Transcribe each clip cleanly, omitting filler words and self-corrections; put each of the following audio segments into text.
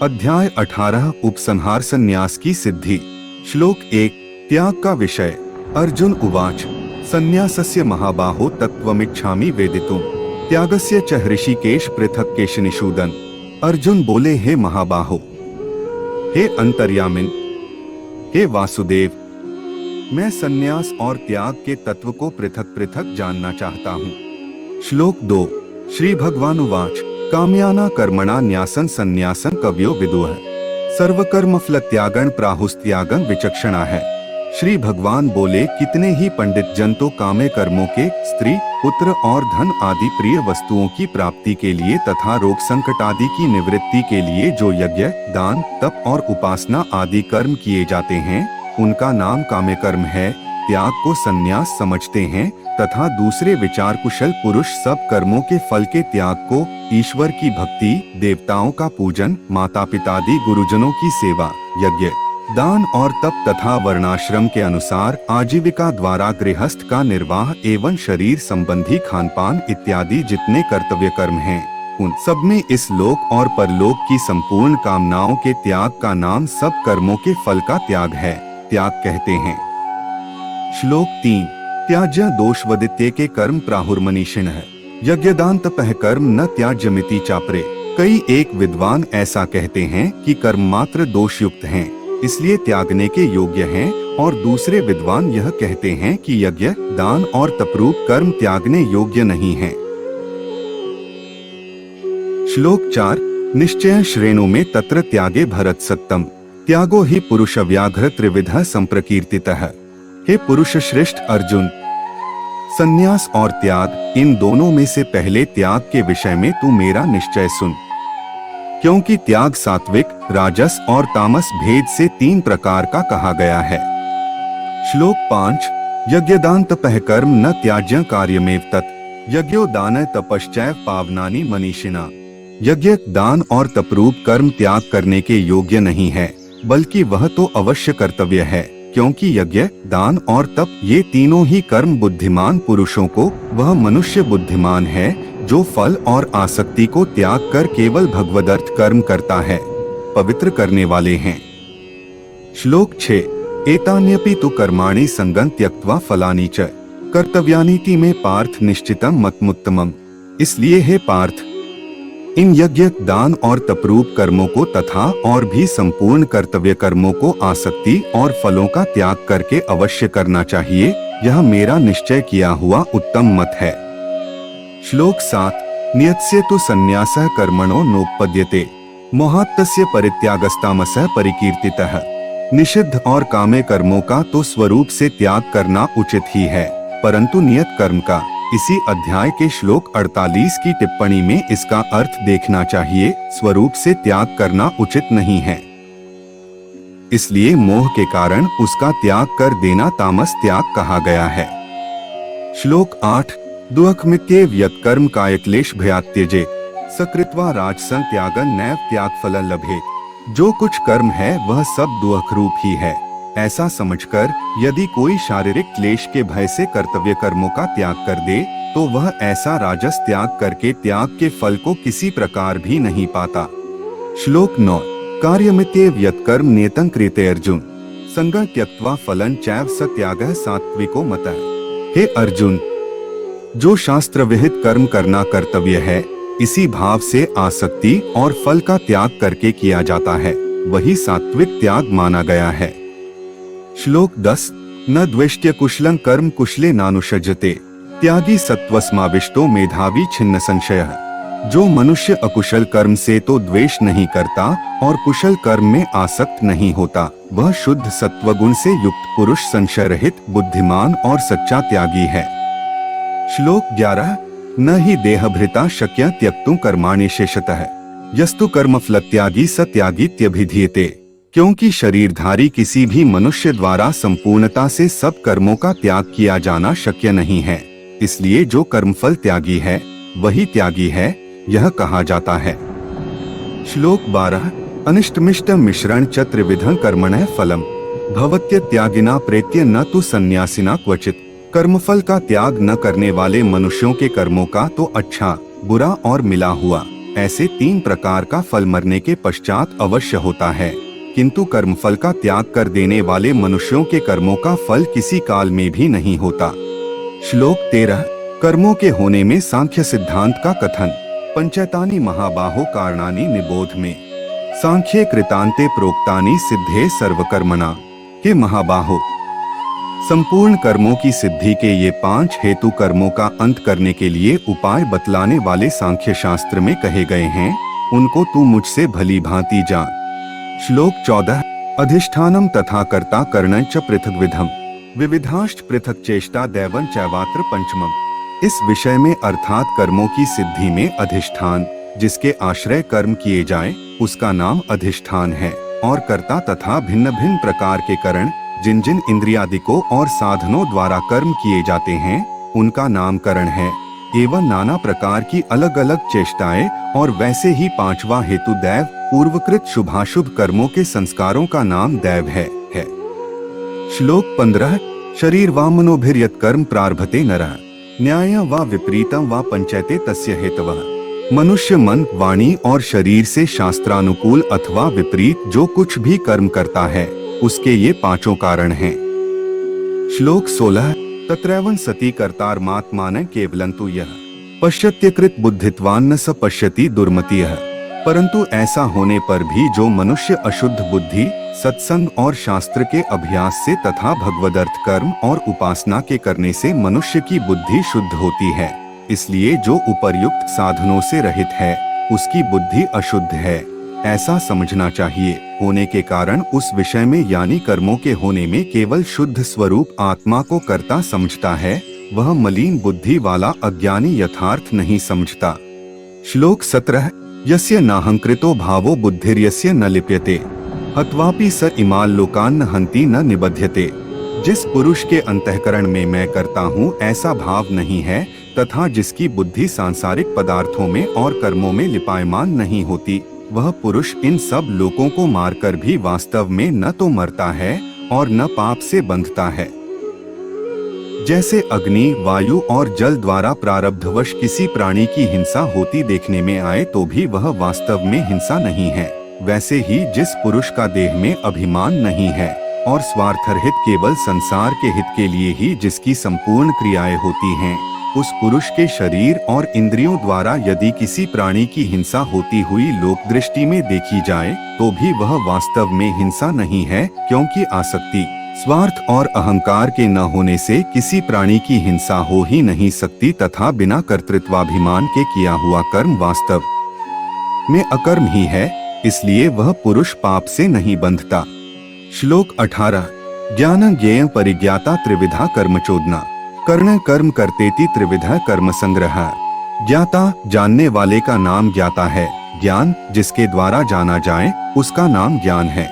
अध्याय 18 उपसंहार संन्यास की सिद्धि। श्लोक 1 त्याग का विषय। अर्जुन उवाच संन्यासस्य महाबाहो तत्त्वमिच्छामि वेदितुम् त्यागस्य च हृषिकेश पृथक् केशनिषूदन। अर्जुन बोले, हे महाबाहो, हे अंतर्यामिन, हे वासुदेव, मैं संन्यास और त्याग के तत्व को पृथक पृथक जानना चाहता हूँ। श्लोक 2 श्री भगवान उवाच काम्याना कर्मणा न्यासन संन्यासन कव्यो विदुः सर्वकर्मफल त्यागन प्राहुस्त्यागन विचक्षणा है। श्री भगवान बोले, कितने ही पंडित जन तो काम्य कर्मों के स्त्री पुत्र और धन आदि प्रिय वस्तुओं की प्राप्ति के लिए तथा रोग संकट आदि की निवृत्ति के लिए जो यज्ञ दान तप और उपासना आदि कर्म किए जाते हैं उनका नाम काम्य कर्म है। त्याग को संन्यास समझते हैं तथा दूसरे विचार कुशल पुरुष सब कर्मों के फल के त्याग को ईश्वर की भक्ति, देवताओं का पूजन, माता पितादि गुरुजनों की सेवा, यज्ञ दान और तप तथा वर्णाश्रम के अनुसार आजीविका द्वारा गृहस्थ का निर्वाह एवं शरीर संबंधी खानपान इत्यादि जितने कर्तव्य कर्म हैं उन सब में इस लोक और परलोक की संपूर्ण कामनाओं के त्याग का नाम सब कर्मों के फल का त्याग है, त्याग कहते हैं। श्लोक 3 त्याज्य दोषवदित्य के कर्म प्राहुर्मनीषिण है यज्ञदान तपः कर्म न त्याज्यमिति चापरे। कई एक विद्वान ऐसा कहते हैं कि कर्म मात्र दोषयुक्त हैं, इसलिए त्यागने के योग्य हैं, और दूसरे विद्वान यह कहते हैं कि यज्ञ दान और तपरूप कर्म त्यागने योग्य नहीं हैं। श्लोक 4 निश्चय श्रेणु में तत्र त्यागे भरत सत्तम त्यागो ही पुरुष व्याघ्र त्रिविध संप्रकीर्तितः। हे पुरुष श्रेष्ठ अर्जुन, संन्यास और त्याग इन दोनों में से पहले त्याग के विषय में तू मेरा निश्चय सुन, क्योंकि त्याग सात्विक, राजस और तामस भेद से 3 प्रकार का कहा गया है। श्लोक 5 यज्ञदान तपः कर्म न त्याज्य कार्यमेव तत् यज्ञो दान तपश्चैव पावनानि मनीषिणा। यज्ञ दान और तपरूप कर्म त्याग करने के योग्य नहीं है, बल्कि वह तो अवश्य कर्तव्य है, क्योंकि यज्ञ दान और तप ये तीनों ही कर्म बुद्धिमान पुरुषों को, वह मनुष्य बुद्धिमान है जो फल और आसक्ति को त्याग कर केवल भगवदर्थ कर्म करता है, पवित्र करने वाले हैं। श्लोक 6 एतान्यपि तु कर्माणि संगं त्यक्त्वा फलानि च कर्तव्यानीति में पार्थ निश्चितम मतमुत्तमम। इसलिए हे पार्थ, इन यज्ञ दान और तपरूप कर्मों को तथा और भी संपूर्ण कर्तव्य कर्मों को आसक्ति और फलों का त्याग करके अवश्य करना चाहिए, यह मेरा निश्चय किया हुआ उत्तम मत है। श्लोक 7 नियत्स्य तु संन्यासः कर्मणो नोपपद्यते मोहात्तस्य परित्यागस्तामसः परिकीर्तितः। निषिद्ध और काम्य कर्मों का तो स्वरूप से त्याग करना उचित ही है, परंतु नियत कर्म का इसी अध्याय के श्लोक 48 की टिप्पणी में इसका अर्थ देखना चाहिए, स्वरूप से त्याग करना उचित नहीं है, इसलिए मोह के कारण उसका त्याग कर देना तामस त्याग कहा गया है। श्लोक 8 दुःखमित्येव यत्कर्म कायक्लेश भयात्यजे सकृत्वा राजसं त्यागं नैव त्यागफलं लभेत। जो कुछ कर्म है वह सब दुःख रूप ही है, ऐसा समझकर यदि कोई शारीरिक क्लेश के भय से कर्तव्य कर्मों का त्याग कर दे तो वह ऐसा राजस त्याग करके त्याग के फल को किसी प्रकार भी नहीं पाता। श्लोक 9 कार्यमित्येव यत्कर्म नियतं क्रियते अर्जुन संगं त्यक्त्वा फलं चैव स त्यागः सात्विको मतः। हे अर्जुन, जो शास्त्र विहित कर्म करना कर्तव्य है, इसी भाव से आसक्ति और फल का त्याग करके किया जाता है, वही सात्विक त्याग माना गया है। श्लोक 10 न द्वेष्ट्य कुशलं कर्म कुशले नानुषज्यते त्यागी सत्वस्माविष्टो मेधावी छिन्न संशयः। जो मनुष्य अकुशल कर्म से तो द्वेष नहीं करता और कुशल कर्म में आसक्त नहीं होता, वह शुद्ध सत्वगुण से युक्त पुरुष संशय रहित बुद्धिमान और सच्चा त्यागी है। श्लोक 11 न ही देहभृता शक्य त्यक्तुं कर्माणि शेषतः यस्तु कर्मफल त्यागी स त्यागीत्यभिधीयते। क्योंकि शरीरधारी किसी भी मनुष्य द्वारा संपूर्णता से सब कर्मों का त्याग किया जाना शक्य नहीं है, इसलिए जो कर्मफल त्यागी है वही त्यागी है, यह कहा जाता है। श्लोक 12 अनिष्टमिष्ट मिश्रण च त्रिविधं कर्मणः फलम भवत्य त्यागिना प्रेत्य न तु संन्यासिना क्वचित। कर्मफल का त्याग न करने वाले मनुष्यों के कर्मों का तो अच्छा बुरा और मिला हुआ ऐसे 3 प्रकार का फल मरने के पश्चात अवश्य होता है, किंतु कर्मफल का त्याग कर देने वाले मनुष्यों के कर्मों का फल किसी काल में भी नहीं होता। श्लोक 13। कर्मों के होने में सांख्य सिद्धांत का कथन। पंचैतानि महाबाहो कारणानि निबोध में। सांख्ये कृतांते प्रोक्तानि सिद्धे सर्वकर्मणा। के महाबाहो, संपूर्ण कर्मों की सिद्धि के ये 5 हेतु कर्मों का अंत करने के लिए उपाय बतलाने वाले सांख्य शास्त्र में कहे गए हैं, उनको तू मुझसे भली भांति जान। श्लोक 14। अधिष्ठानम तथा कर्ता करणं च पृथक विधम विविधाश्च पृथक चेष्टा दैवं चैवात्र पंचमम। इस विषय में अर्थात कर्मों की सिद्धि में अधिष्ठान, जिसके आश्रय कर्म किए जाएं, उसका नाम अधिष्ठान है, और कर्ता तथा भिन्न भिन्न प्रकार के करण, जिन जिन इंद्रियादिकों और साधनों द्वारा कर्म किए जाते हैं, उनका नाम करण है, एवं नाना प्रकार की अलग अलग चेष्टाएं, और वैसे ही 5वां हेतु दैव, पूर्वकृत शुभाशुभ कर्मों के संस्कारों का नाम दैव है। श्लोक 15। शरीर वा मनोभिर्यत् कर्म प्रारभते नरः न्याय वा विपरीतम वा पंचैते तस्य हेतवः। मनुष्य मन, वाणी और शरीर से शास्त्रानुकूल अथवा विपरीत जो कुछ भी कर्म करता है, उसके ये 5 कारण हैं। श्लोक 16। तत्रैवं सति कर्तारमात्मानं केवलन्तु यः पश्यत्यकृत बुद्धित्वान् न स पश्यति दुर्मतिः। परंतु ऐसा होने पर भी जो मनुष्य अशुद्ध बुद्धि, सत्संग और शास्त्र के अभ्यास से तथा भगवदर्थ कर्म और उपासना के करने से मनुष्य की बुद्धि शुद्ध होती है, इसलिए जो उपर्युक्त साधनों से रहित है, उसकी बुद्धि अशुद्ध है, ऐसा समझना चाहिए। होने के कारण उस विषय में यानी कर्मों के होने में केवल शुद्ध स्वरूप आत्मा को कर्ता समझता है, वह मलिन बुद्धि वाला अज्ञानी यथार्थ नहीं समझता। श्लोक 17। यस्य नाहंकृतो भावो बुद्धिर्यस्य न लिप्यते हत्वापि स इमाल लोकान न हंति न निबध्यते। जिस पुरुष के अंतःकरण में मैं करता हूँ ऐसा भाव नहीं है, तथा जिसकी बुद्धि सांसारिक पदार्थों में और कर्मों में लिपायमान नहीं होती, वह पुरुष इन सब लोगों को मारकर भी वास्तव में न तो मरता है और न पाप से बंधता है। जैसे अग्नि, वायु और जल द्वारा प्रारब्धवश किसी प्राणी की हिंसा होती देखने में आए तो भी वह वास्तव में हिंसा नहीं है, वैसे ही जिस पुरुष का देह में अभिमान नहीं है और स्वार्थरहित केवल संसार के हित के लिए ही जिसकी संपूर्ण क्रियाएं होती हैं, उस पुरुष के शरीर और इंद्रियों द्वारा यदि किसी प्राणी की हिंसा होती हुई लोक दृष्टि में देखी जाए तो भी वह वास्तव में हिंसा नहीं है, क्योंकि आसक्ति, स्वार्थ और अहंकार के न होने से किसी प्राणी की हिंसा हो ही नहीं सकती, तथा बिना कर्तृत्वाभिमान के किया हुआ कर्म वास्तव में अकर्म ही है, इसलिए वह पुरुष पाप से नहीं बंधता। श्लोक 18। ज्ञान ज्ञेय परिज्ञाता त्रिविधा कर्मचोदना कर्ण कर्म करतेति त्रिविधा कर्म संग्रह। ज्ञाता, जानने वाले का नाम ज्ञाता है, ज्ञान जिसके द्वारा जाना जाए उसका नाम ज्ञान है,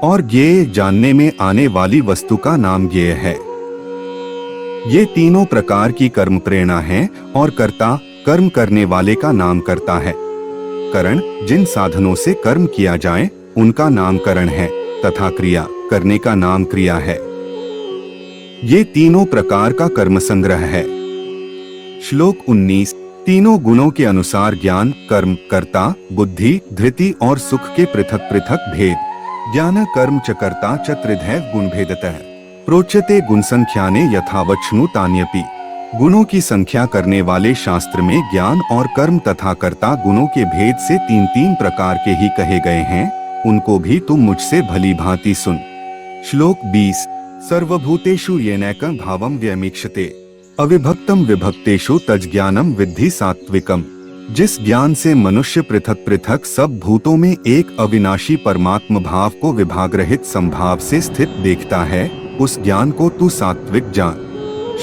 और ज्ञेय जानने में आने वाली वस्तु का नाम ज्ञेय है। ये तीनों प्रकार की कर्म प्रेरणा है, और कर्ता, कर्म करने वाले का नाम कर्ता है। करण, जिन साधनों से कर्म किया जाए उनका नाम करण है, तथा क्रिया, करने का नाम क्रिया है। ये तीनों प्रकार का कर्म संग्रह है। श्लोक 19। तीनों गुणों के अनुसार ज्ञान, कर्म, कर्ता, बुद्धि, धृति और सुख के पृथक पृथक भेद। ज्ञान कर्म च कर्ता च त्रिधैव गुणभेदतः प्रोच्यते गुण संख्याने यथावच्छनु तान्यपि। गुणों की संख्या करने वाले शास्त्र में ज्ञान और कर्म तथा कर्ता गुणों के भेद से 3-3 प्रकार के ही कहे गए हैं, उनको भी तुम मुझसे भली भांति सुन। श्लोक 20। सर्वभूतेषु येनैकं भावं व्यमीक्षते अविभक्तम विभक्तेषु तज्ज्ञानम विद्धि सात्विकम। जिस ज्ञान से मनुष्य पृथक पृथक सब भूतों में एक अविनाशी परमात्म भाव को विभाग रहित संभाव से स्थित देखता है, उस ज्ञान को तू सात्विक जान।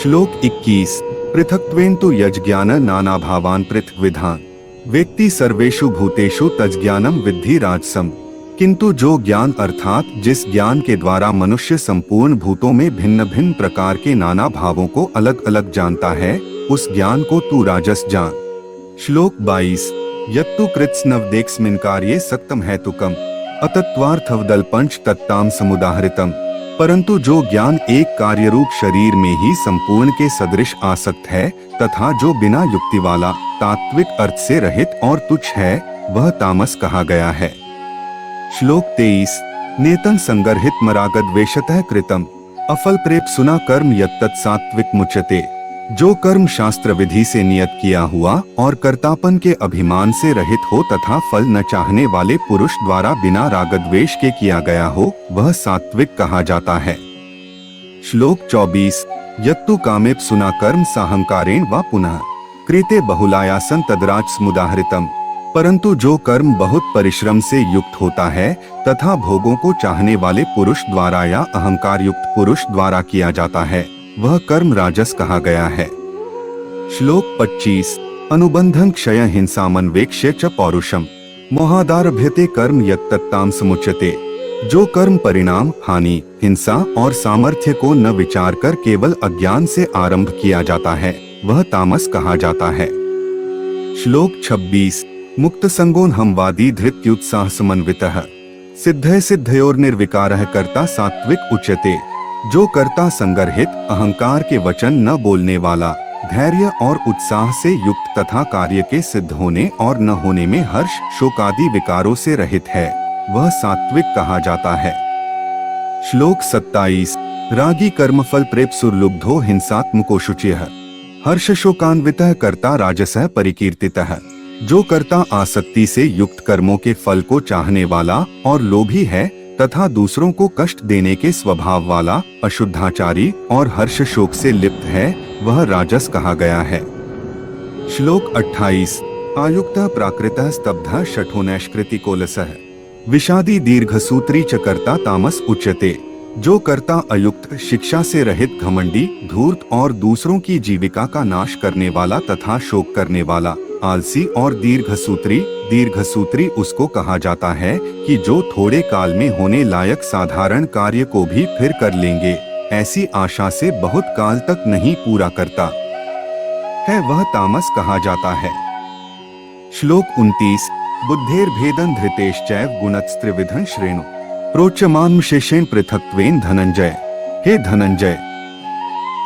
श्लोक 21। पृथक्त्वेन तु यज्ज्ञान नाना भावान पृथक्विधान वेत्ति सर्वेषु भूतेषु तज्ज्ञानम विद्धि राजसम। किंतु जो ज्ञान अर्थात जिस ज्ञान के द्वारा मनुष्य संपूर्ण भूतों में भिन्न भिन्न प्रकार के नाना भावों को अलग अलग जानता है, उस ज्ञान को तू राजस जान। श्लोक 22। यत्तु कृत्स्नवदेक्स्मिन् कार्ये सक्तम हेतुकम अतत्वार्थवदल पंच तत्ताम समुदाहृतम। परंतु जो ज्ञान एक कार्य रूप शरीर में ही संपूर्ण के सदृश आसक्त है, तथा जो बिना युक्ति वाला तात्विक अर्थ से रहित और तुच्छ है, वह तामस कहा गया है। श्लोक 23। नेतन संगर्हित मरागद्वेषतः कृतम अफल प्रेप सुना कर्म यत्तत् सात्विक मुच्यते। जो कर्म शास्त्र विधि से नियत किया हुआ और कर्तापन के अभिमान से रहित हो तथा फल न चाहने वाले पुरुष द्वारा बिना रागद्वेष के किया गया हो, वह सात्विक कहा जाता है। श्लोक 24। यत्तु कामेप सुना कर्म साहंकारेण व पुनः कृते बहुलायासन तदराज समुदाहृतम। परंतु जो कर्म बहुत परिश्रम से युक्त होता है तथा भोगों को चाहने वाले पुरुष द्वारा या अहंकार युक्त पुरुष द्वारा किया जाता है, वह कर्म राजस कहा गया है। श्लोक 25। अनुबंधं क्षय हिंसामन्वेक्ष्य च पौरुषम मोहादारभ्यते कर्म यत्तत्ताम समुच्यते। जो कर्म परिणाम, हानि, हिंसा और सामर्थ्य को न विचार कर केवल अज्ञान से आरंभ किया जाता है, वह तामस कहा जाता है। श्लोक 26। मुक्त संगोन हमवादी धृत्युत्साह समन्वितः सिद्धय सिद्धयोर निर्विकारः कर्ता सात्विक उच्यते। जो कर्ता संगरहित, अहंकार के वचन न बोलने वाला, धैर्य और उत्साह से युक्त तथा कार्य के सिद्ध होने और न होने में हर्ष शोक आदि विकारों से रहित है, वह सात्विक कहा जाता है। श्लोक 27। रागी कर्मफल प्रेप सुरलुब्धो हिंसात्मको शुचिः हर्ष शोकान्वितः कर्ता राजसः परिकीर्तितः। जो कर्ता आसक्ति से युक्त कर्मों के फल को चाहने वाला और लोभी है तथा दूसरों को कष्ट देने के स्वभाव वाला, अशुद्धाचारी और हर्ष शोक से लिप्त है, वह राजस कहा गया है। श्लोक 28। आयुक्तः प्राकृतः स्तब्धः शठो नैष्कृतिकोलसः विषादी दीर्घसूत्री च कर्ता तामस उच्यते। जो कर्ता अयुक्त, शिक्षा से रहित, घमंडी, धूर्त और दूसरों की जीविका का नाश करने वाला तथा शोक करने वाला, आलसी और दीर्घसूत्री उसको कहा जाता है कि जो थोड़े काल में होने लायक साधारण कार्य को भी फिर कर लेंगे, ऐसी आशा से बहुत काल तक नहीं पूरा करता है, वह तामस कहा जाता है। श्लोक 29। बुद्धेर भेदन धृतेश्चैव गुणस्त्रिविधं श्रेणु प्रोच्यमान शेषेण पृथक्त्वेन धनंजय। हे धनंजय,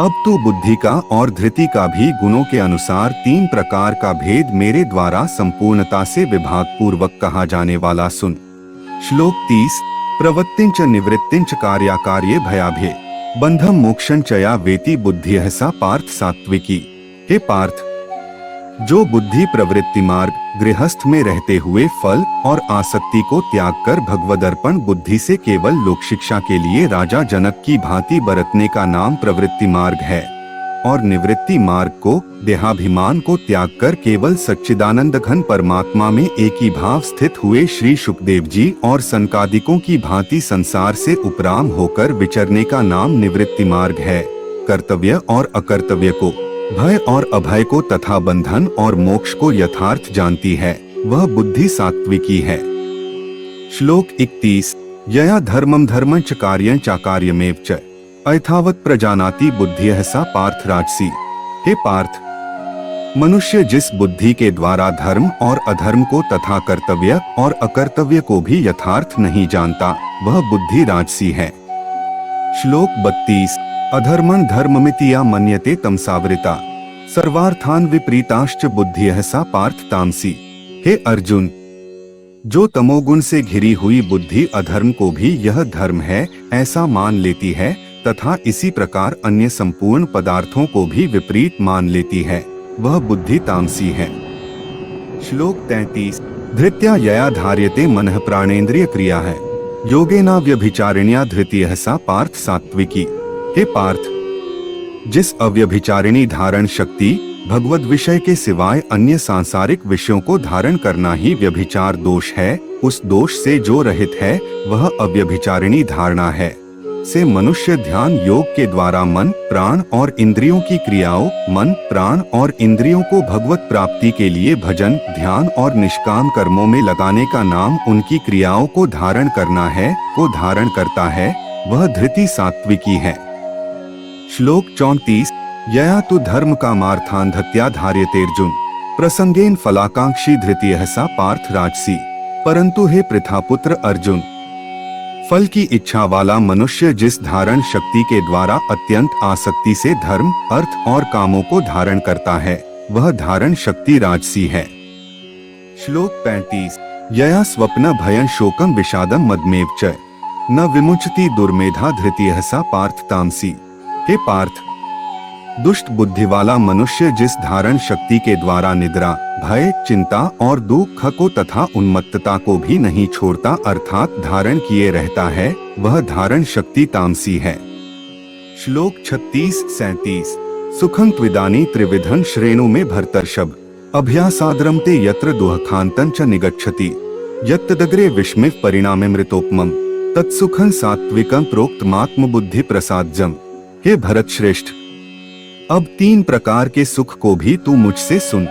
अब तू बुद्धि का और धृति का भी गुणों के अनुसार 3 प्रकार का भेद मेरे द्वारा संपूर्णता से विभाग पूर्वक कहा जाने वाला सुन। श्लोक 30। प्रवृत्तिंच निवृत्तिंच कार्याकार्ये भयाभे बंधम मोक्षं च या वेति बुद्धिः सा पार्थ सात्विकी। हे पार्थ, जो बुद्धि प्रवृत्ति मार्ग, गृहस्थ में रहते हुए फल और आसक्ति को त्याग कर भगवदर्पण बुद्धि से केवल लोक शिक्षा के लिए राजा जनक की भांति बरतने का नाम प्रवृत्ति मार्ग है, और निवृत्ति मार्ग को, देहाभिमान को त्याग कर केवल सच्चिदानंद घन परमात्मा में एक ही भाव स्थित हुए श्री सुखदेव जी और सनकादिकों की भांति संसार से उपराम होकर विचरने का नाम निवृत्ति मार्ग है। कर्तव्य और अकर्तव्य को, भय और अभय को तथा बंधन और मोक्ष को यथार्थ जानती है, वह बुद्धि सात्विकी है। श्लोक 31। यया धर्मं धर्मं च कार्यं चाकार्यमेव च अयथावत् प्रजानाति बुद्धिः सा पार्थ राजसी। हे पार्थ, मनुष्य जिस बुद्धि के द्वारा धर्म और अधर्म को तथा कर्तव्य और अकर्तव्य को भी यथार्थ नहीं जानता, वह बुद्धि राजसी है। श्लोक 32। अधर्मं धर्ममिति या मन्यते तमसावृता सर्वार्थान विपरीताश्च बुद्धिः सा पार्थ तामसी। हे अर्जुन, जो तमोगुण से घिरी हुई बुद्धि अधर्म को भी यह धर्म है ऐसा मान लेती है तथा इसी प्रकार अन्य संपूर्ण पदार्थों को भी विपरीत मान लेती है, वह बुद्धि तामसी है। श्लोक 33। धृत्या यया धार्यते मनः प्राणेन्द्रिय क्रिया है योगेना व्यभिचारिण्या धृतिः सा पार्थ सात्विकी। हे पार्थ, जिस अव्यभिचारिणी धारण शक्ति भगवद विषय के सिवाय अन्य सांसारिक विषयों को धारण करना ही व्यभिचार दोष है, उस दोष से जो रहित है वह अव्यभिचारिणी धारणा है, से मनुष्य ध्यान योग के द्वारा मन, प्राण और इंद्रियों की क्रियाओं, मन, प्राण और इंद्रियों को भगवत प्राप्ति के लिए भजन, ध्यान और निष्काम कर्मों में लगाने का नाम उनकी क्रियाओं को धारण करना है, को धारण करता है, वह धृति सात्विकी है। श्लोक 34। यया तु धर्म कामार्थान्धत्या धार्यतेर्जुन प्रसंगेन फलाकांक्षी धृतिः सा पार्थ राजसी। परंतु हे पृथापुत्र अर्जुन, फल की इच्छा वाला मनुष्य जिस धारण शक्ति के द्वारा अत्यंत आसक्ति से धर्म, अर्थ और कामों को धारण करता है, वह धारण शक्ति राजसी है। श्लोक 35। यया स्वप्न भयं शोकं विषादं मदमेव च न विमुच्यति दुर्मेधा धृतियः सा पार्थ तामसी। हे पार्थ, दुष्ट बुद्धि वाला मनुष्य जिस धारण शक्ति के द्वारा निद्रा, भय, चिंता और दुख को तथा उन्मत्तता को भी नहीं छोड़ता अर्थात धारण किए रहता है, वह धारण शक्ति तामसी है। श्लोक 36-37। सुखं त्विदानी त्रिविधं श्रेणु में भर्तर्षभ अभ्यासाद्रम ते यत्र दुःखान्तं च निगच्छति यत्तदग्रे विस्मित परिणाममृतोपमम् तत्सुखं सात्विकं प्रोक्तमात्म बुद्धि प्रसादजम। हे भरत श्रेष्ठ, अब 3 प्रकार के सुख को भी तू मुझसे सुन।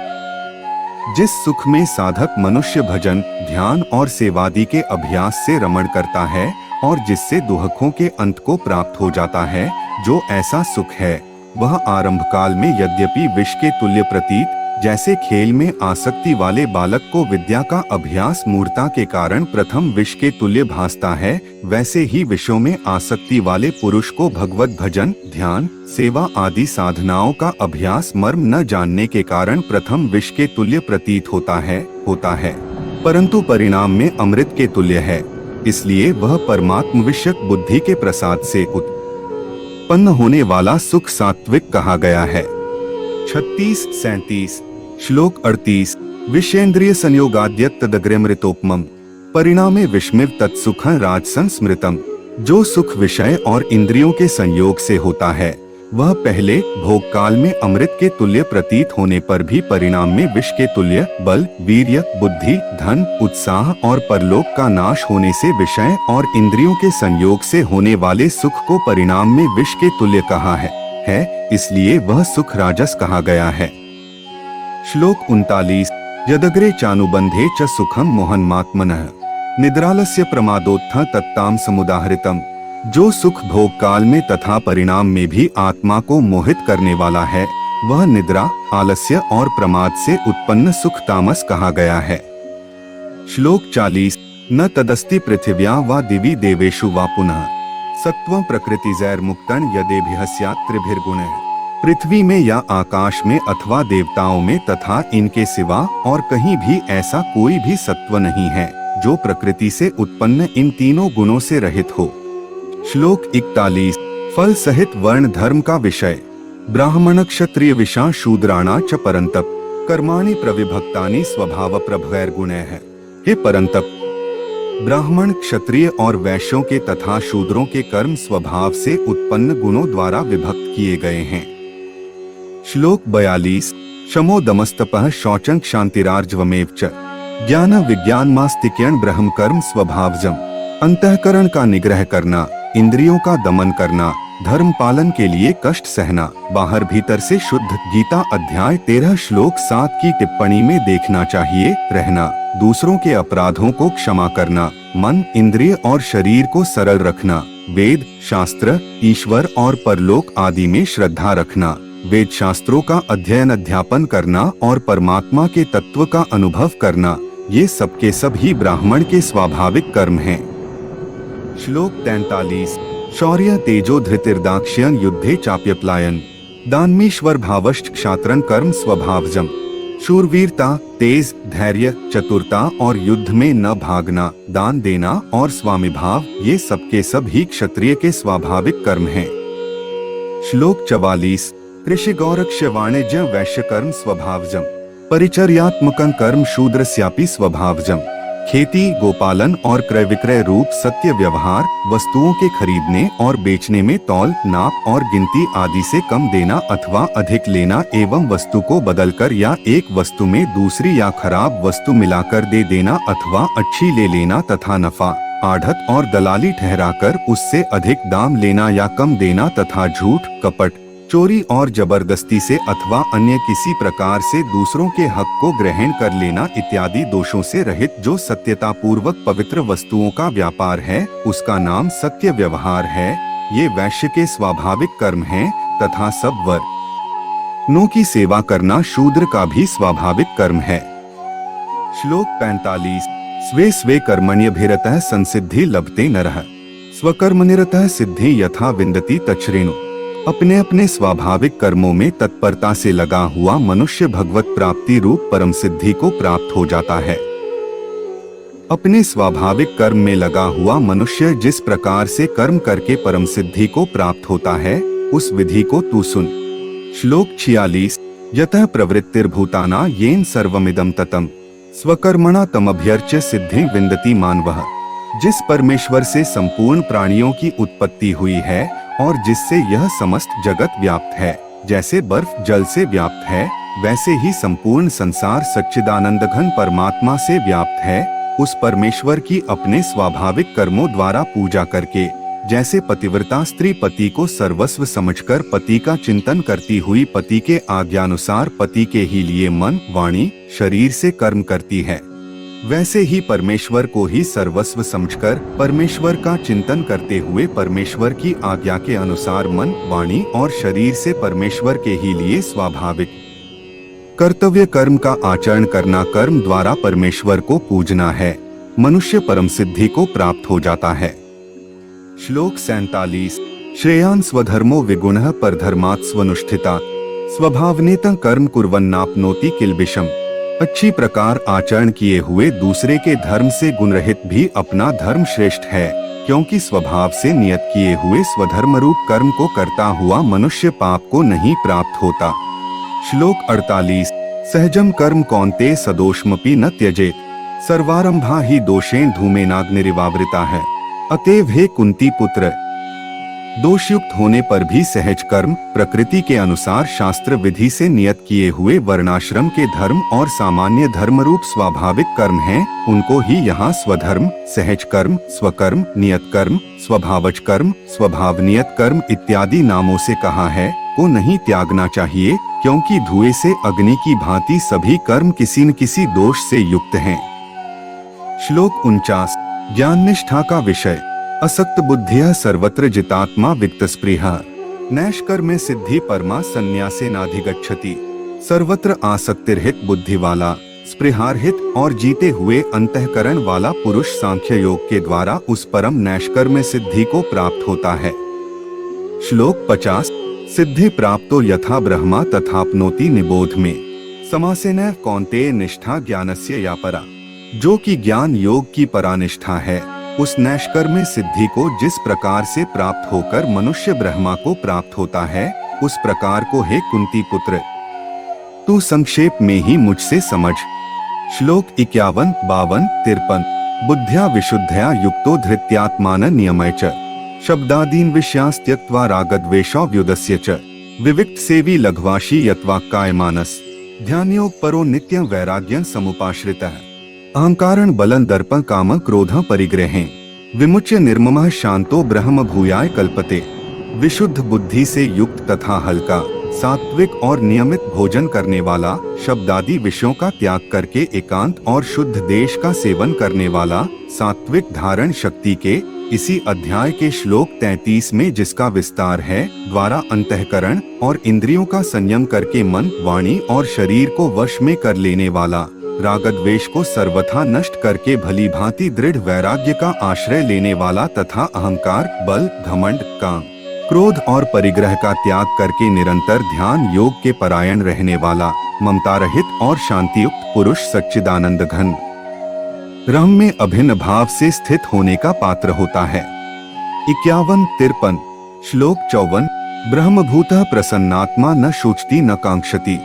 जिस सुख में साधक मनुष्य भजन, ध्यान और सेवादि के अभ्यास से रमण करता है और जिससे दुखों के अंत को प्राप्त हो जाता है, जो ऐसा सुख है वह आरंभ काल में यद्यपि विष के तुल्य प्रतीत, जैसे खेल में आसक्ति वाले बालक को विद्या का अभ्यास मूर्ता के कारण प्रथम विष के तुल्य भासता है, वैसे ही विषयों में आसक्ति वाले पुरुष को भगवत भजन, ध्यान, सेवा आदि साधनाओं का अभ्यास मर्म न जानने के कारण प्रथम विष के तुल्य प्रतीत होता है, परंतु परिणाम में अमृत के तुल्य है। इसलिए वह परमात्म विषयक बुद्धि के प्रसाद से उत्पन्न होने वाला सुख सात्विक कहा गया है। 36-37। श्लोक 38। विषयेन्द्रिय संयोगाद्यत तदग्रमृतोपमम् परिणामे विस्मित तत्सुखं राजसं स्मृतम्। जो सुख विषय और इंद्रियों के संयोग से होता है, वह पहले भोग काल में अमृत के तुल्य प्रतीत होने पर भी परिणाम में विष के तुल्य बल, वीर्य, बुद्धि, धन, उत्साह और परलोक का नाश होने से विषय और इंद्रियों के संयोग से होने वाले सुख को परिणाम में विष के तुल्य कहा है, इसलिए वह सुख राजस कहा गया है। श्लोक 39। यदग्रे चानुबंधे च सुखम मोहनमात्मनः निद्रालस्य प्रमादोत्थ तत्ताम समुदाहृतम। जो सुख भोग काल में तथा परिणाम में भी आत्मा को मोहित करने वाला है, वह निद्रा, आलस्य और प्रमाद से उत्पन्न सुख तामस कहा गया है। श्लोक 40। न तदस्ति पृथिव्या वा दिवि देवेषु वा पुनः सत्वं प्रकृतिजैर्मुक्तं यदेभिः स्यात् त्रिभिर्गुणैः। पृथ्वी में या आकाश में अथवा देवताओं में तथा इनके सिवा और कहीं भी ऐसा कोई भी सत्व नहीं है जो प्रकृति से उत्पन्न इन तीनों गुणों से रहित हो। श्लोक 41। फल सहित वर्ण धर्म का विषय। ब्राह्मण क्षत्रिय विषा शूद्राणा च परंतप कर्माणि प्रविभक्तानि स्वभाव प्रभवैर्गुणैः। हे परंतप, ब्राह्मण, क्षत्रिय और वैश्यों के तथा शूद्रों के कर्म स्वभाव से उत्पन्न गुणों द्वारा विभक्त किए गए हैं। श्लोक 42। शमो दमस्तपः शौचं क्षान्तिरार्जवमेव च ज्ञान विज्ञानमास्तिक्यं ब्रह्म कर्म स्वभावजम। अंतःकरण का निग्रह करना, इंद्रियों का दमन करना, धर्म पालन के लिए कष्ट सहना, बाहर भीतर से शुद्ध। गीता अध्याय 13 श्लोक 7 की टिप्पणी में देखना चाहिए। रहना, दूसरों के अपराधों को क्षमा करना, मन, इंद्रिय और शरीर को सरल रखना, वेद, शास्त्र, ईश्वर और परलोक आदि में श्रद्धा रखना, वेद शास्त्रों का अध्ययन अध्यापन करना और परमात्मा के तत्व का अनुभव करना, ये सबके सब ही ब्राह्मण के स्वाभाविक कर्म हैं। श्लोक 43। शौर्य तेजो धृतिर्दाक्ष्यं युद्धे चाप्यप्लायन दानमीश्वर भावश्च क्षात्रं कर्म स्वभावजम। शूरवीरता, तेज, धैर्य, चतुरता और युद्ध में न भागना, दान देना और स्वामी भाव, ये सबके सब ही क्षत्रिय के स्वाभाविक कर्म हैं। श्लोक 44। कृषि गौरक्ष्य वाणिज्य वैश्य कर्म स्वभावजम परिचर्यात्मकं कर्म शूद्रस्यापि स्वभावजम। खेती, गोपालन और क्रय विक्रय रूप सत्य व्यवहार, वस्तुओं के खरीदने और बेचने में तौल, नाप और गिनती आदि से कम देना अथवा अधिक लेना एवं वस्तु को बदलकर या एक वस्तु में दूसरी या खराब वस्तु मिलाकर दे देना अथवा अच्छी ले लेना तथा नफा, आढ़त और दलाली ठहराकर उससे अधिक दाम लेना या कम देना तथा झूठ, कपट, चोरी और जबरदस्ती से अथवा अन्य किसी प्रकार से दूसरों के हक को ग्रहण कर लेना इत्यादि दोषों से रहित जो सत्यता पूर्वक पवित्र वस्तुओं का व्यापार है, उसका नाम सत्य व्यवहार है। ये वैश्य के स्वाभाविक कर्म हैं तथा सब वर्णों की सेवा करना शूद्र का भी स्वाभाविक कर्म है। श्लोक 45। स्वे स्वे कर्मण्यभिरतः संसिद्धि लभते नरः स्वकर्मनिरतः सिद्धि यथा विन्दति तच्छृणु। अपने अपने स्वाभाविक कर्मों में तत्परता से लगा हुआ मनुष्य भगवत प्राप्ति रूप परम सिद्धि को प्राप्त हो जाता है। अपने स्वाभाविक कर्म में लगा हुआ मनुष्य जिस प्रकार से कर्म करके परम सिद्धि को प्राप्त होता है, उस विधि को तू सुन। श्लोक 46। यतः प्रवृत्तिर्भूताना येन सर्वमिदं ततम् स्वकर्मणा तमभ्यर्च्य सिद्धि विन्दति मानवः। जिस परमेश्वर से संपूर्ण प्राणियों की उत्पत्ति हुई है और जिससे यह समस्त जगत व्याप्त है, जैसे बर्फ जल से व्याप्त है, वैसे ही संपूर्ण संसार सच्चिदानंद घन परमात्मा से व्याप्त है, उस परमेश्वर की अपने स्वाभाविक कर्मों द्वारा पूजा करके, जैसे पतिव्रता स्त्री पति को सर्वस्व समझकर पति का चिंतन करती हुई पति के आज्ञानुसार पति के ही लिए मन, वाणी, शरीर से कर्म करती है, वैसे ही परमेश्वर को ही सर्वस्व समझकर परमेश्वर का चिंतन करते हुए परमेश्वर की आज्ञा के अनुसार मन, वाणी और शरीर से परमेश्वर के ही लिए स्वाभाविक कर्तव्य कर्म का आचरण करना कर्म द्वारा परमेश्वर को पूजना है। मनुष्य परम सिद्धि को प्राप्त हो जाता है। श्लोक 47। श्रेयान् स्वधर्मो विगुणः परधर्मात् स्वनुष्ठितात् स्वभावनेतं कर्म कुर्वन्नाप्नोति किल्बिषम्। अच्छी प्रकार आचरण किए हुए दूसरे के धर्म से गुणरहित भी अपना धर्म श्रेष्ठ है, क्योंकि स्वभाव से नियत किए हुए स्वधर्म रूप कर्म को करता हुआ मनुष्य पाप को नहीं प्राप्त होता। श्लोक 48। सहजम कर्म कौन्तेय सदोषमपि न त्यजेत सर्वारंभा ही दोषेण धूमेनाग्निरिवावृता है। अतएव हे कुंती पुत्र, दोषयुक्त होने पर भी सहज कर्म प्रकृति के अनुसार शास्त्र विधि से नियत किए हुए वर्णाश्रम के धर्म और सामान्य धर्म रूप स्वाभाविक कर्म हैं, उनको ही यहाँ स्वधर्म, सहज कर्म, स्वकर्म, नियत कर्म, स्वभावज कर्म, स्वभाव नियत कर्म इत्यादि नामों से कहा है, को नहीं त्यागना चाहिए, क्योंकि धुएं से अग्नि की भांति सभी कर्म किसी न किसी दोष से युक्त हैं। श्लोक 49। ज्ञान निष्ठा का विषय। असक्त बुद्धियः सर्वत्र जितात्मा विक्तस्पृह नैष्कर्म्य सिद्धि परमा संन्यासेनाधिगच्छति। सर्वत्र आसक्तिरहित बुद्धि वाला, स्पृहारहित और जीते हुए अंतःकरण वाला पुरुष सांख्य योग के द्वारा उस परम नैष्कर्म्य सिद्धि को प्राप्त होता है। श्लोक 50। सिद्धि प्राप्तो यथा ब्रह्मा तथाप्नोति निबोध में समासेन कौन्तेय निष्ठा ज्ञानस्य या परा। जो कि ज्ञान योग की परानिष्ठा है, उस नैष्कर्म्य सिद्धि को जिस प्रकार से प्राप्त होकर मनुष्य ब्रह्मा को प्राप्त होता है, उस प्रकार को हे कुंती पुत्र तू संक्षेप में ही मुझसे समझ। श्लोक 51, 52, 53। बुद्ध्या विशुद्धया युक्तो धृत्यात्मान नियमय च शब्दादीन विषयांस त्यक्त्वा रागद्वेषाव्युदस्य च विविक्त सेवी लघ्वाशी यत्वाक्काय मानस ध्यानयोग परो नित्यं वैराग्यं समुपाश्रितः अहंकारण बलं दर्पं काम क्रोधं परिग्रहें विमुच्य निर्ममः शांतो ब्रह्म भूयाय कल्पते। विशुद्ध बुद्धि से युक्त तथा हल्का, सात्विक और नियमित भोजन करने वाला, शब्दादि विषयों का त्याग करके एकांत और शुद्ध देश का सेवन करने वाला, सात्विक धारण शक्ति के इसी अध्याय के श्लोक 33 में जिसका विस्तार है, द्वारा अंतःकरण और इंद्रियों का संयम करके मन, वाणी और शरीर को वश में कर लेने वाला, रागद्वेष को सर्वथा नष्ट करके भली भांति दृढ़ वैराग्य का आश्रय लेने वाला तथा अहंकार, बल, घमंड, काम, क्रोध और परिग्रह का त्याग करके निरंतर ध्यान योग के परायण रहने वाला, ममता रहित और शांतियुक्त पुरुष सच्चिदानंद घन ब्रह्म में अभिन्न भाव से स्थित होने का पात्र होता है। 51, 53। श्लोक 54। ब्रह्मभूतः प्रसन्नात्मा न शोचति न कांक्षति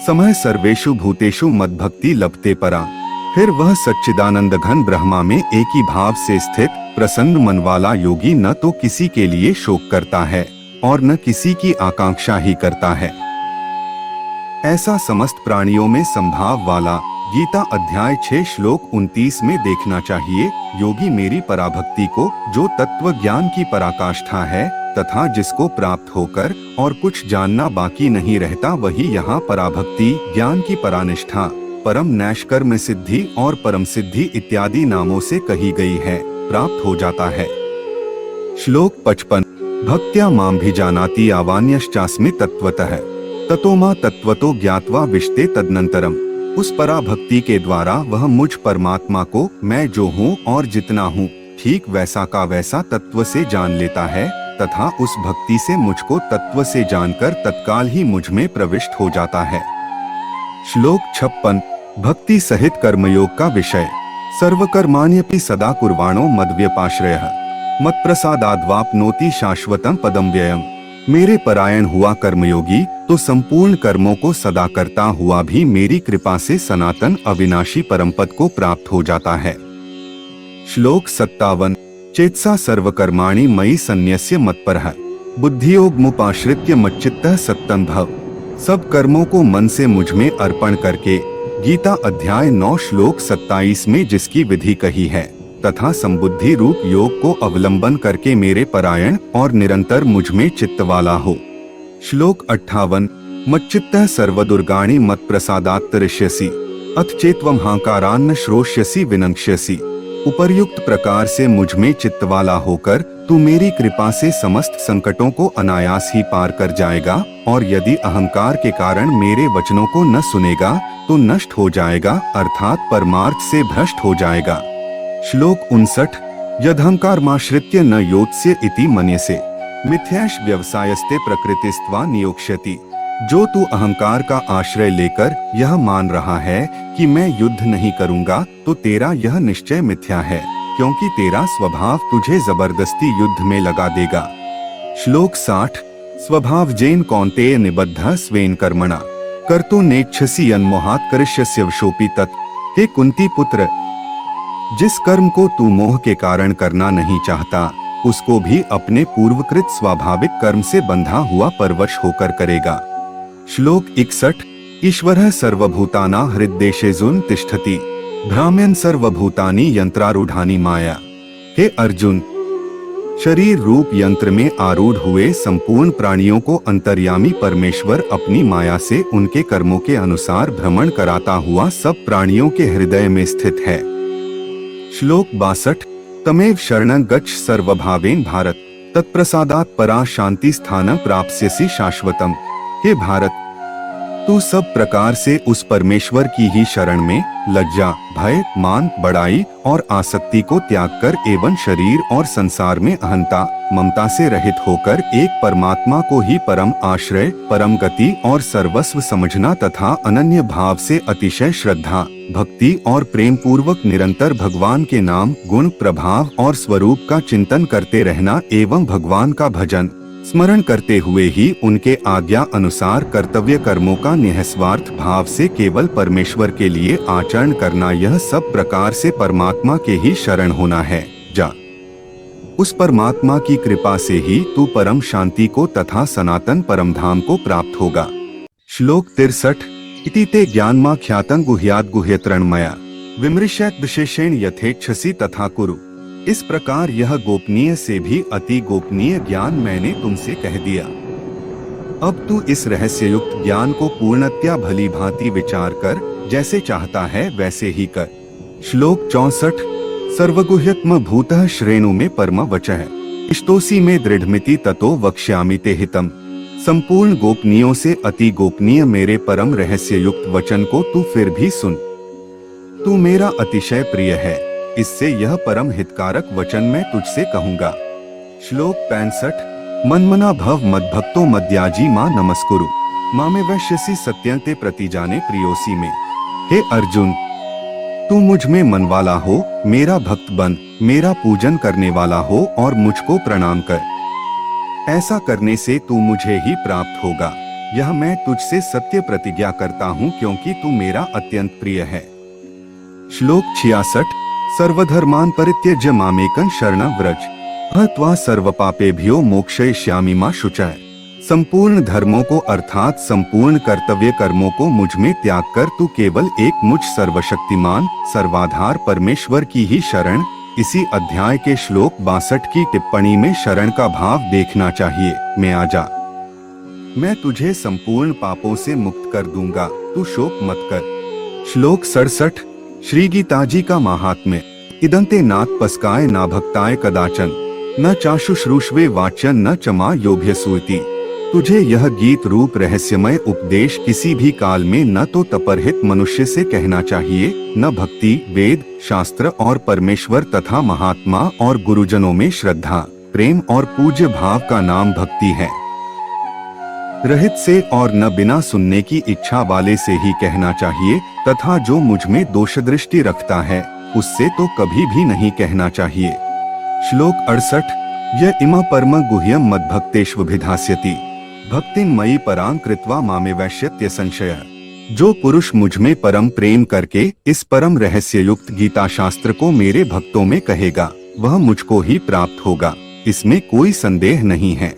समय सर्वेषु भूतेषु मद्भक्ति लभते परा। फिर वह सच्चिदानंद घन ब्रह्मा में एक ही भाव से स्थित प्रसन्न मन वाला योगी न तो किसी के लिए शोक करता है और न किसी की आकांक्षा ही करता है। ऐसा समस्त प्राणियों में संभाव वाला गीता अध्याय 6 श्लोक 29 में देखना चाहिए। योगी मेरी पराभक्ति को, जो तत्व ज्ञान की पराकाष्ठा है तथा जिसको प्राप्त होकर और कुछ जानना बाकी नहीं रहता, वही यहाँ पराभक्ति, ज्ञान की परानिष्ठा, परम नैष्कर्म्य सिद्धि और परम सिद्धि इत्यादि नामों से कही गई है, प्राप्त हो जाता है। श्लोक 55। भक्त्या मां भी जानाति आवान्यश्चास्मि तत्वतः ततो मां तत्वतो ज्ञात्वा विशते तदनंतरम। उस पराभक्ति के द्वारा वह मुझ परमात्मा को मैं जो हूँ और जितना हूँ ठीक वैसा का वैसा तत्व से जान लेता है, तथा उस भक्ति से मुझको तत्व से जानकर तत्काल ही मुझ में प्रविष्ट हो जाता है। श्लोक 56 भक्ति सहित कर्मयोग का विषय। सर्वकर्माण्यपि सदा कुर्वाणो मद्व्यपाश्रयः मत्प्रसादाद्वाप्नोति शाश्वतं पदं व्ययम्। मेरे परायण हुआ कर्मयोगी तो संपूर्ण कर्मों को सदा करता हुआ भी मेरी कृपा से सनातन अविनाशी परम पद को प्राप्त हो जाता है। श्लोक 57 चेतसा सर्वकर्माणि मयि सन्न्यस्य मत्परः बुद्धियोगमुपाश्रित्य मच्चित्तः सत्तं भव। सब कर्मों को मन से मुझ में अर्पण करके, गीता अध्याय 9 श्लोक 27 में जिसकी विधि कही है, तथा संबुद्धि रूप योग को अवलंबन करके मेरे परायण और निरंतर मुझ में चित्त वाला हो। श्लोक 58 मच्चित्तः सर्वदुर्गाणि मत्प्रसादात् तरिष्यसि अथ चेत्वं हांकारान्न श्रोष्यसि विनक्ष्यसि। उपर्युक्त प्रकार से मुझ में चित्त वाला होकर तू मेरी कृपा से समस्त संकटों को अनायास ही पार कर जाएगा, और यदि अहंकार के कारण मेरे वचनों को न सुनेगा तो नष्ट हो जाएगा, अर्थात परमार्थ से भ्रष्ट हो जाएगा। श्लोक 59 यदहंकारमाश्रित्य न योत्स्य इति मन्यसे मिथ्याश व्यवसायस्ते प्रकृतिस्त्वा नियोक्ष्यति। जो तू अहंकार का आश्रय लेकर यह मान रहा है कि मैं युद्ध नहीं करूंगा, तो तेरा यह निश्चय मिथ्या है, क्योंकि तेरा स्वभाव तुझे जबरदस्ती युद्ध में लगा देगा। श्लोक 60 स्वभावजेन कौन्तेय निबद्धः स्वेन कर्मणा कर्तुं नेच्छसि यन्मोहात् करिष्यसि वशोऽपि तत्। हे कुंती पुत्र, जिस कर्म को तू मोह के कारण करना नहीं चाहता, उसको भी अपने पूर्वकृत स्वाभाविक कर्म से बंधा हुआ परवश होकर करेगा। श्लोक 61 ईश्वरः सर्वभूतानां हृद्देशेषु तिष्ठति भ्राम्यन् सर्वभूतानि यंत्रारूढ़ानि माया। हे अर्जुन, शरीर रूप यंत्र में आरूढ़ हुए संपूर्ण प्राणियों को अंतर्यामी परमेश्वर अपनी माया से उनके कर्मों के अनुसार भ्रमण कराता हुआ सब प्राणियों के हृदय में स्थित है। श्लोक 62 तमेव शरणं गच्छ सर्वभावेन भारत तत्प्रसादात् परा शांति स्थानं प्राप्स्यसि शाश्वतम्। हे भारत, तू सब प्रकार से उस परमेश्वर की ही शरण में लज्जा, भय, मान, बड़ाई और आसक्ति को त्याग कर एवं शरीर और संसार में अहंता, ममता से रहित होकर एक परमात्मा को ही परम आश्रय, परम गति और सर्वस्व समझना तथा अनन्य भाव से अतिशय श्रद्धा, भक्ति और प्रेम पूर्वक निरंतर भगवान के नाम, गुण, प्रभाव और स्वरूप का चिंतन करते रहना एवं भगवान का भजन स्मरण करते हुए ही उनके आज्ञा अनुसार कर्तव्य कर्मों का निःस्वार्थ भाव से केवल परमेश्वर के लिए आचरण करना, यह सब प्रकार से परमात्मा के ही शरण होना है। जा, उस परमात्मा की कृपा से ही तू परम शांति को तथा सनातन परम धाम को प्राप्त होगा। श्लोक 63 इति ते ज्ञानमाख्यातं गुह्यात् गुह्यतरणमया विमृश्यत् विशेषेण यथेच्छसि तथा कुरु। इस प्रकार यह गोपनीय से भी अति गोपनीय ज्ञान मैंने तुमसे कह दिया। अब तू इस रहस्ययुक्त ज्ञान को पूर्णतया भली भांति विचार कर, जैसे चाहता है वैसे ही कर। श्लोक 64 सर्वगुह्यत्म भूतः श्रेणु में परम वचः इष्टोसी में दृढ़मिति ततो वक्ष्यामि ते हितम्। संपूर्ण गोपनीयों से अति गोपनीय मेरे परम रहस्ययुक्त वचन को तू फिर भी सुन। तू मेरा अतिशय प्रिय है, इससे यह परम हितकारक वचन मैं तुझसे कहूँगा। श्लोक 65 मन्मना भव मद्भक्तो मद्याजी मां नमस्कुरु मामे वैश्यसि सत्यंते प्रतिजाने प्रियोसी में। हे अर्जुन, तू मुझ में मन वाला हो, मेरा भक्त बन, मेरा पूजन करने वाला हो और मुझको प्रणाम कर। ऐसा करने से तू मुझे ही प्राप्त होगा। यह मैं तुझसे सत्य प्रतिज्ञा करता हूँ, क्योंकि तू मेरा अत्यंत प्रिय है। श्लोक 66 सर्वधर्मान् परित्यज्य मामेकं शरणं व्रज अहत्वा सर्वपापेभ्यो मोक्षयिष्यामि मा शुचः। संपूर्ण धर्मों को अर्थात संपूर्ण कर्तव्य कर्मों को मुझ में त्याग कर तू केवल एक मुझ सर्वशक्तिमान सर्वाधार परमेश्वर की ही शरण। इसी अध्याय के श्लोक 62 की टिप्पणी में शरण का भाव देखना चाहिए। मैं आजा, मैं तुझे संपूर्ण पापों से मुक्त कर दूंगा, तू शोक मत कर। श्लोक 67 श्री गीता जी का महात्म्य इदंते नाथ पस्काय ना भक्ताय कदाचन न चाशुश्रूष्वे वाच्यन न चमा योभ्यसूति। तुझे यह गीत रूप रहस्यमय उपदेश किसी भी काल में न तो तपरहित मनुष्य से कहना चाहिए, न भक्ति, वेद, शास्त्र और परमेश्वर तथा महात्मा और गुरुजनों में श्रद्धा, प्रेम और पूज्य भाव का नाम भक्ति है। रहित से और न बिना सुनने की इच्छा वाले से ही कहना चाहिए, तथा जो मुझ में दोष दृष्टि रखता है उससे तो कभी भी नहीं कहना चाहिए। श्लोक 68। य इमा परम गुह्यम मद्भक्तेष्वभिधास्यति भक्तिमयी परां कृत्वा मामे वैश्यत्य संशय। जो पुरुष मुझ में परम प्रेम करके इस परम रहस्य युक्त गीता शास्त्र को मेरे भक्तों में कहेगा, वह मुझको ही प्राप्त होगा, इसमें कोई संदेह नहीं है।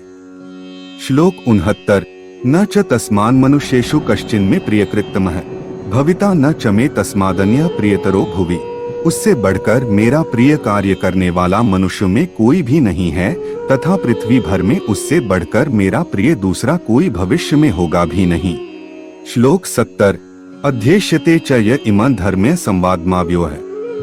श्लोक 69। न च तस्मान् मनुष्येषु कश्चिन्मे प्रियकृत्तमः भविता न च मे तस्मादन्यः प्रियतरो भुवि। उससे बढ़कर मेरा प्रिय कार्य करने वाला मनुष्य में कोई भी नहीं है, तथा पृथ्वी भर में उससे बढ़कर मेरा प्रिय दूसरा कोई भविष्य में होगा भी नहीं। श्लोक 70। अध्येष्यते च य इमं धर्म्य संवादमाव्योः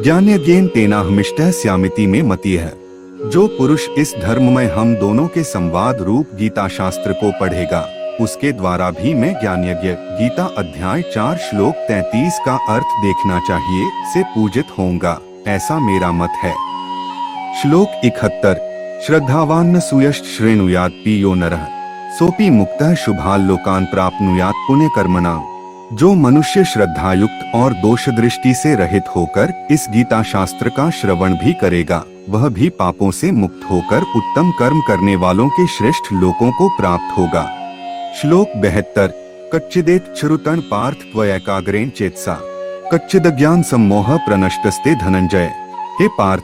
ज्ञानयज्ञेन तेनाहमिष्टः स्यामिति में मति है। जो पुरुष इस धर्म में हम दोनों के संवाद रूप गीता शास्त्र को पढ़ेगा, उसके द्वारा भी मैं ज्ञान यज्ञ गीता अध्याय 4 श्लोक 33 का अर्थ देखना चाहिए से पूजित होऊंगा, ऐसा मेरा मत है। श्लोक 71। श्रद्धावान सूयश्च श्रेणुयात् पियो नरः सोपि मुक्तः शुभान् लोकान् प्राप्नुयात् पुण्य कर्मणां। जो मनुष्य श्रद्धायुक्त और दोष दृष्टि से रहित होकर इस गीता शास्त्र का श्रवण भी करेगा, वह भी पापों से मुक्त होकर उत्तम कर्म करने वालों के श्रेष्ठ लोकों को प्राप्त होगा। श्लोक 72। कच्चिदेत श्रुतं पार्थ त्वयैकाग्रेण चेतसा कच्चिदज्ञान सम्मोह प्रनष्टस्ते धनंजय। हे पार्थ,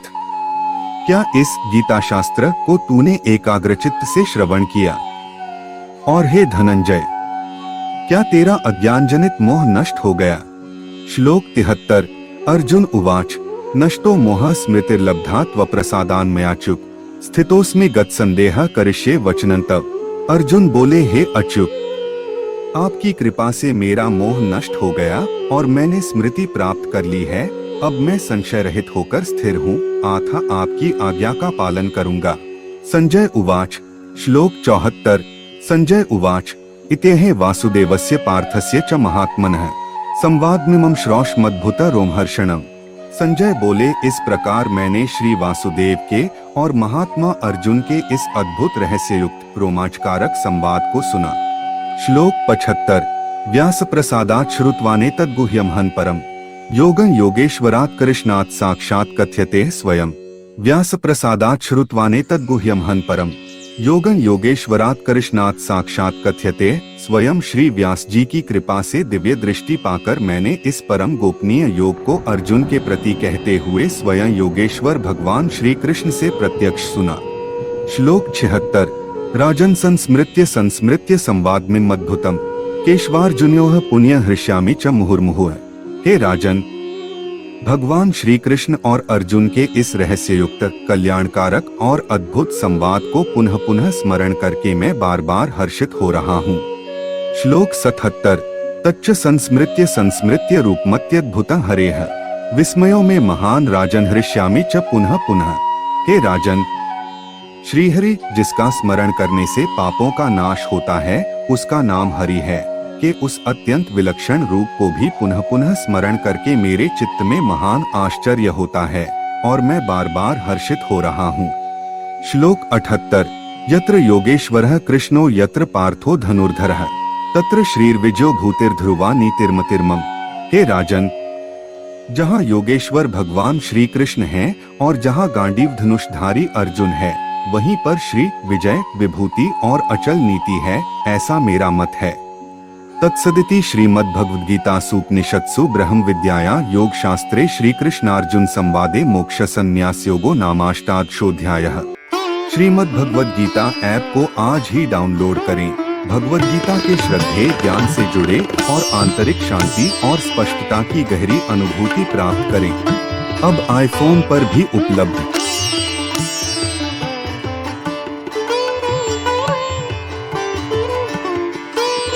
क्या इस गीता शास्त्र को तूने एकाग्रचित्त से श्रवण किया? और हे धनंजय, क्या तेरा अज्ञान जनित मोह नष्ट हो गया? श्लोक 73। अर्जुन उवाच नष्टो मोह स्मृतिर्लब्धा त्वप्रसादान्मयाच्युत स्थितोस्मि गतसंदेहः करिष्ये वचनं तव। अर्जुन बोले, हे अच्युत, आपकी कृपा से मेरा मोह नष्ट हो गया और मैंने स्मृति प्राप्त कर ली है। अब मैं संशय रहित होकर स्थिर हूँ, अतः आपकी आज्ञा का पालन करूँगा। संजय उवाच। श्लोक 74। संजय उवाच इत्येह वासुदेवस्य पार्थस्य च महात्मनः संवादमिमं श्रौषमद्भुत रोमहर्षणम्। संजय बोले, इस प्रकार मैंने श्री वासुदेव के और महात्मा अर्जुन के इस अद्भुत रहस्ययुक्त रोमांचकारक संवाद को सुना। श्लोक 75। व्यास प्रसादात् श्रुत्वाने तद्गुह्यम हन परम योगं योगेश्वरात् कृष्णात् साक्षात् कथ्यते स्वयं। व्यास प्रसादात् श्रुत्वाने तद्गुह्यम हन परम योगं योगेश्वरात् कृष्णात् साक्षात् कथ्यते स्वयं। श्री व्यास जी की कृपा से दिव्य दृष्टि पाकर मैंने इस परम गोपनीय योग को अर्जुन के प्रति कहते हुए स्वयं योगेश्वर भगवान श्री कृष्ण से प्रत्यक्ष सुना। श्लोक 76। राजन संस्मृत्य संवादमिम अद्भुतम केशवार्जुन्योः पुण्य हृष्यामि च मुहुर्मुहुः। हे राजन, भगवान श्री कृष्ण और अर्जुन के इस रहस्ययुक्त कल्याणकारक और अद्भुत संवाद को पुनः पुनः स्मरण करके मैं बार बार हर्षित हो रहा हूँ। श्लोक 77। तच्च संस्मृत्य रूपमत्यद्भुतं हरेः विस्मयो में महान राजन हृष्यामि च पुनः पुनः। हे राजन, श्रीहरि जिसका स्मरण करने से पापों का नाश होता है, उसका नाम हरि है, कि उस अत्यंत विलक्षण रूप को भी पुनः पुनः स्मरण करके मेरे चित्त में महान आश्चर्य होता है और मैं बार बार हर्षित हो रहा हूँ। श्लोक 78। यत्र योगेश्वरः कृष्णो यत्र पार्थो धनुर्धरः तत्र श्रीर्विजयो भूतिर्ध्रुवा नीतिर्मतिर्मम। हे राजन, जहाँ योगेश्वर भगवान श्री कृष्ण हैं और जहाँ गांडीव धनुषधारी अर्जुन है, वहीं पर श्री विजय विभूति और अचल नीति है, ऐसा मेरा मत है। तत्सदिति श्रीमद्भगवद्गीतासूपनिषत्सु ब्रह्म विद्यायां योग शास्त्रे श्री कृष्णार्जुन संवादे मोक्ष संन्यास योगो नामाष्टादशोऽध्यायः। श्रीमद्भगवद्गीता ऐप को आज ही डाउनलोड करें। भगवद गीता के श्रद्धेय ज्ञान से जुड़े और आंतरिक शांति और स्पष्टता की गहरी अनुभूति प्राप्त करें। अब आईफोन पर भी उपलब्ध।